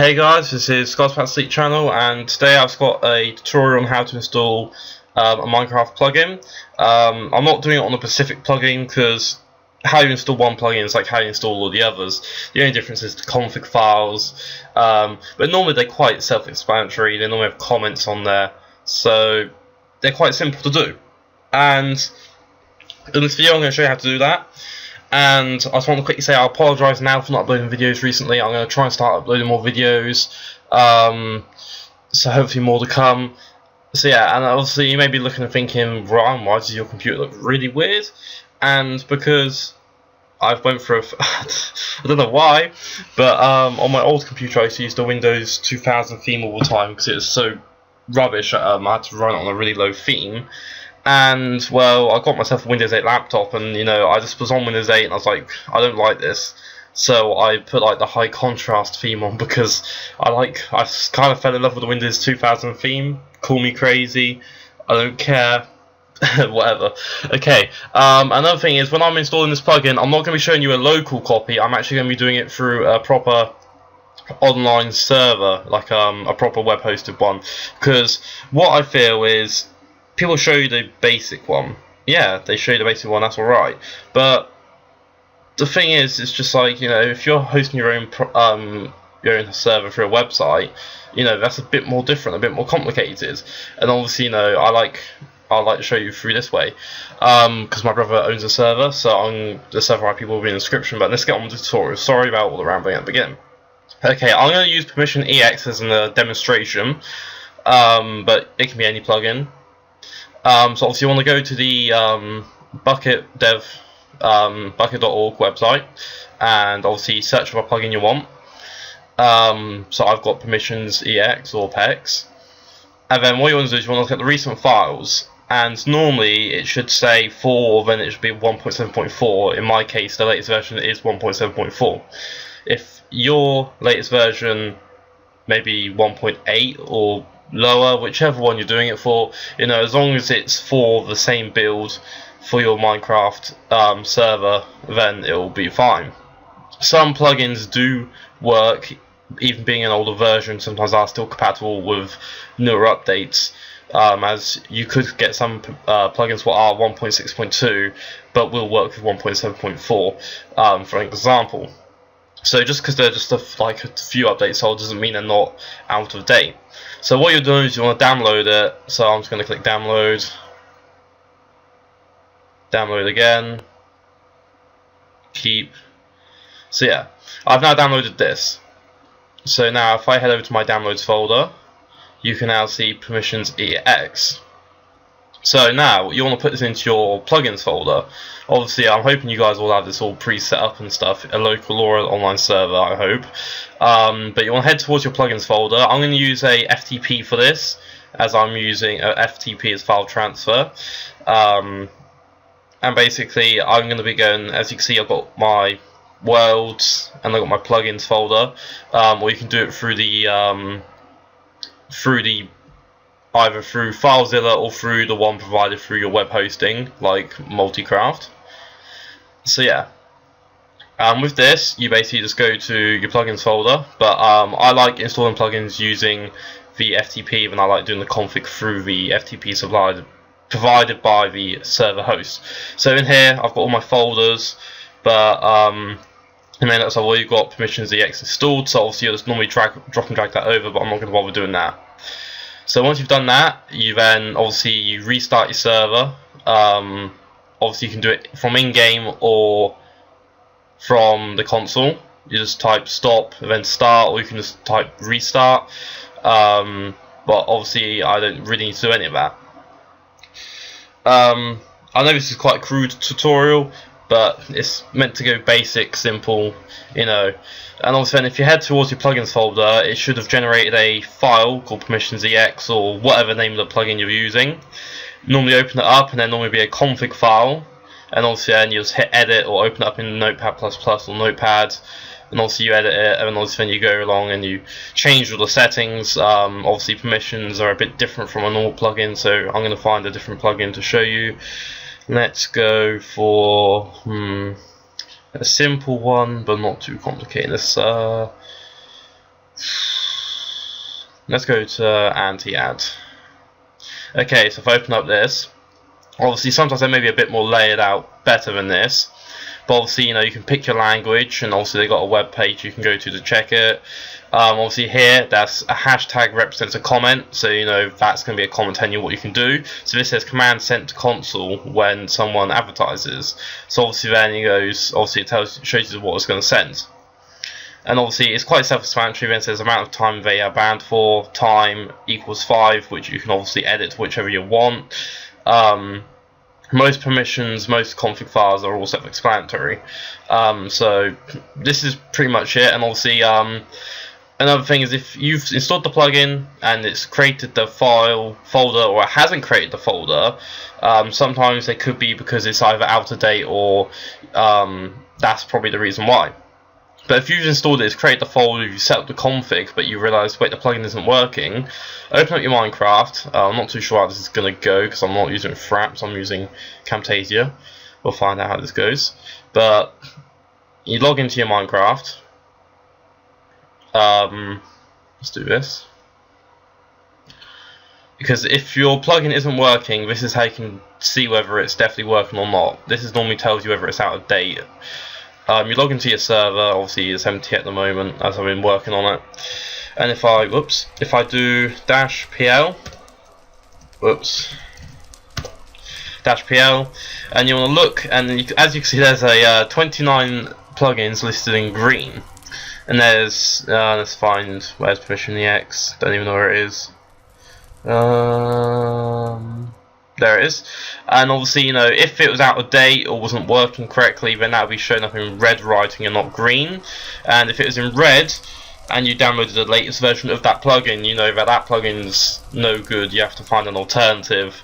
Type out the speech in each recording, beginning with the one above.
Hey guys, this is Skullz channel, and today I've got a tutorial on how to install a Minecraft plugin. I'm not doing it on a specific plugin because how you install one plugin is like how you install all the others. The only difference is the config files, but normally they're quite self-explanatory. They normally have comments on there, so they're quite simple to do. And in this video I'm going to show you how to do that. And I just want to quickly say I apologise now for not uploading videos recently. I'm going to try and start uploading more videos, so hopefully more to come. So yeah, and obviously you may be looking and thinking, Ryan, why does your computer look really weird? And because I've went through I don't know why, but on my old computer I used to use the Windows 2000 theme all the time because it was so rubbish. I had to run it on a really low theme. And well, I got myself a Windows 8 laptop, and you know, I just was on Windows 8 and I was like, I don't like this, so I put like the high contrast theme on because I kind of fell in love with the Windows 2000 theme. Call me crazy, I don't care. Whatever. Okay, another thing is, when I'm installing this plugin, I'm not going to be showing you a local copy. I'm actually going to be doing it through a proper online server, like a proper web hosted one, because what I feel is, people show you the basic one. Yeah, they show you the basic one, that's alright. But the thing is, it's just like, you know, if you're hosting your own server through a website, you know, that's a bit more different, a bit more complicated. And obviously, you know, I like to show you through this way, because my brother owns a server, so the server IP will be in the description. But let's get on with the tutorial. Sorry about all the rambling at the beginning. Okay, I'm going to use permission EX as in the demonstration, but it can be any plugin. So obviously you want to go to the bucket.org website, and obviously search for a plugin you want. So I've got permissions EX or PEX, and then what you want to do is you want to look at the recent files, and normally it should say 4, then it should be 1.7.4. In my case, the latest version is 1.7.4. If your latest version maybe 1.8 or lower, whichever one you're doing it for, you know, as long as it's for the same build for your Minecraft server, then it will be fine. Some plugins do work, even being an older version, sometimes are still compatible with newer updates, as you could get some plugins that are 1.6.2 but will work with 1.7.4, for example. So just because they're just a few updates old doesn't mean they're not out of date. So what you're doing is you want to download it. So I'm just going to click download. Download again. Keep. So yeah, I've now downloaded this. So now if I head over to my downloads folder, you can now see permissions EX. So now you want to put this into your plugins folder. Obviously, I'm hoping you guys will have this all pre-set up and stuff, a local or an online server, I hope. But you want to head towards your plugins folder. I'm going to use a FTP for this, as I'm using a FTP as file transfer. And basically, I'm going to be going, as you can see, I've got my worlds and I've got my plugins folder. Or you can do it through the either through FileZilla or through the one provided through your web hosting, like Multicraft. So yeah, with this, you basically just go to your plugins folder. But I like installing plugins using the FTP, and I like doing the config through the FTP provided by the server host. So in here, I've got all my folders, but and then that's all you've got permissions EX installed. So obviously you'll just normally drop and drag that over, but I'm not going to bother doing that. So once you've done that, you then obviously restart your server. Obviously you can do it from in-game or from the console. You just type stop and then start, or you can just type restart. But obviously I don't really need to do any of that. I know this is quite a crude tutorial, but it's meant to go basic, simple, you know. And also, then if you head towards your plugins folder, it should have generated a file called permissions EX or whatever name of the plugin you're using. Normally open it up, and then normally be a config file. And also then you just hit edit or open it up in Notepad++ or Notepad. And also you edit it, and also then you go along and you change all the settings. Obviously permissions are a bit different from a normal plugin, so I'm going to find a different plugin to show you. Let's go for a simple one, but not too complicated. Let's let's go to anti-ad. Okay, so if I open up this, obviously sometimes they may be a bit more layered out better than this, but obviously, you know, you can pick your language, and also they got a web page you can go to check it. Obviously here, that's a hashtag represents a comment, so you know that's going to be a comment telling you what you can do. So this says command sent to console when someone advertises. So obviously then it goes, obviously it shows you what it's going to send. And obviously it's quite self-explanatory. Then it says amount of time they are banned for, time equals 5, which you can obviously edit to whichever you want. Most permissions, most config files are all self-explanatory. So this is pretty much it. And obviously another thing is, if you've installed the plugin and it's created the file folder, or it hasn't created the folder, sometimes it could be because it's either out of date, or that's probably the reason why. But if you've installed it, it's created the folder, you've set up the config, but you realise, wait, the plugin isn't working, open up your Minecraft. I'm not too sure how this is going to go because I'm not using Fraps, I'm using Camtasia. We'll find out how this goes. But you log into your Minecraft. Let's do this. Because if your plugin isn't working, this is how you can see whether it's definitely working or not. This is normally tells you whether it's out of date. You log into your server, obviously it's empty at the moment as I've been working on it. And if I, if I do -pl, -pl, and you want to look, and as you can see, there's a 29 plugins listed in green. And there's, let's find, where's permission EX, don't even know where it is. There it is. And obviously, you know, if it was out of date or wasn't working correctly, then that would be showing up in red writing and not green. And if it was in red and you downloaded the latest version of that plugin, you know that that plugin's no good. You have to find an alternative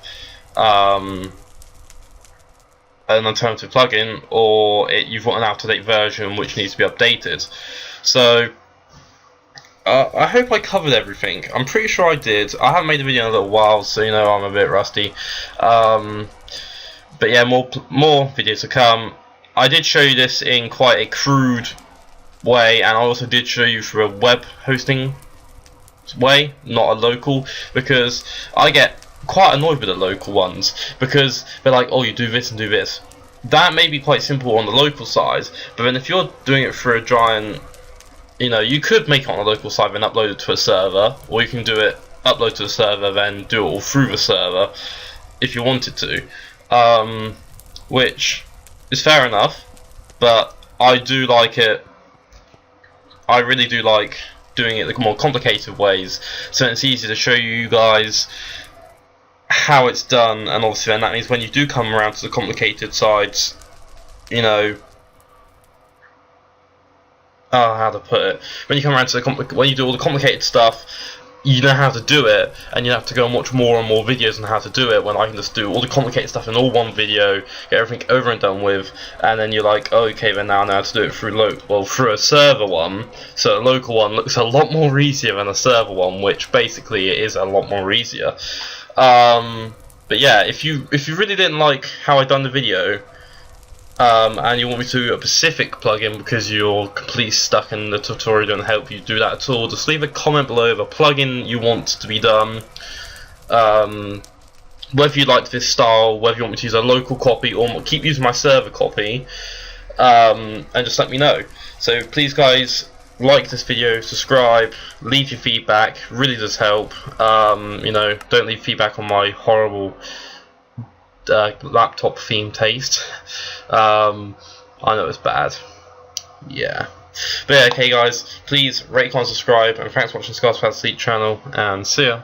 plugin, or you've got an out-of-date version which needs to be updated. So I hope I covered everything. I'm pretty sure I did. I haven't made a video in a little while, so you know I'm a bit rusty. But yeah, more videos to come. I did show you this in quite a crude way, and I also did show you through a web hosting way, not a local, because I get quite annoyed with the local ones, because they're like, oh, you do this and do this. That may be quite simple on the local side, but then if you're doing it through a giant, you know, you could make it on a local site and upload it to a server, or you can do it, upload to the server, then do it all through the server if you wanted to, which is fair enough. But I do like it. I really do like doing it the more complicated ways, so it's easy to show you guys how it's done. And obviously then that means when you do come around to the complicated sides, you know, how to put it, when you come around to when you do all the complicated stuff, you know how to do it, and you have to go and watch more and more videos on how to do it, when I can just do all the complicated stuff in all one video, get everything over and done with, and then you're like, oh, okay, then now I know how to do it through through a server one. So a local one looks a lot more easier than a server one, which basically it is a lot more easier. But yeah, if you really didn't like how I done the video, and you want me to do a specific plugin because you're completely stuck and the tutorial don't help you do that at all, just leave a comment below of a plugin you want to be done, whether you like this style, whether you want me to use a local copy or keep using my server copy, and just let me know. So please guys, like this video, subscribe, leave your feedback, really does help. You know, don't leave feedback on my horrible laptop theme taste. I know it's bad. Yeah. But yeah, okay guys, please rate, comment, subscribe, and thanks for watching Skullz channel, and see ya.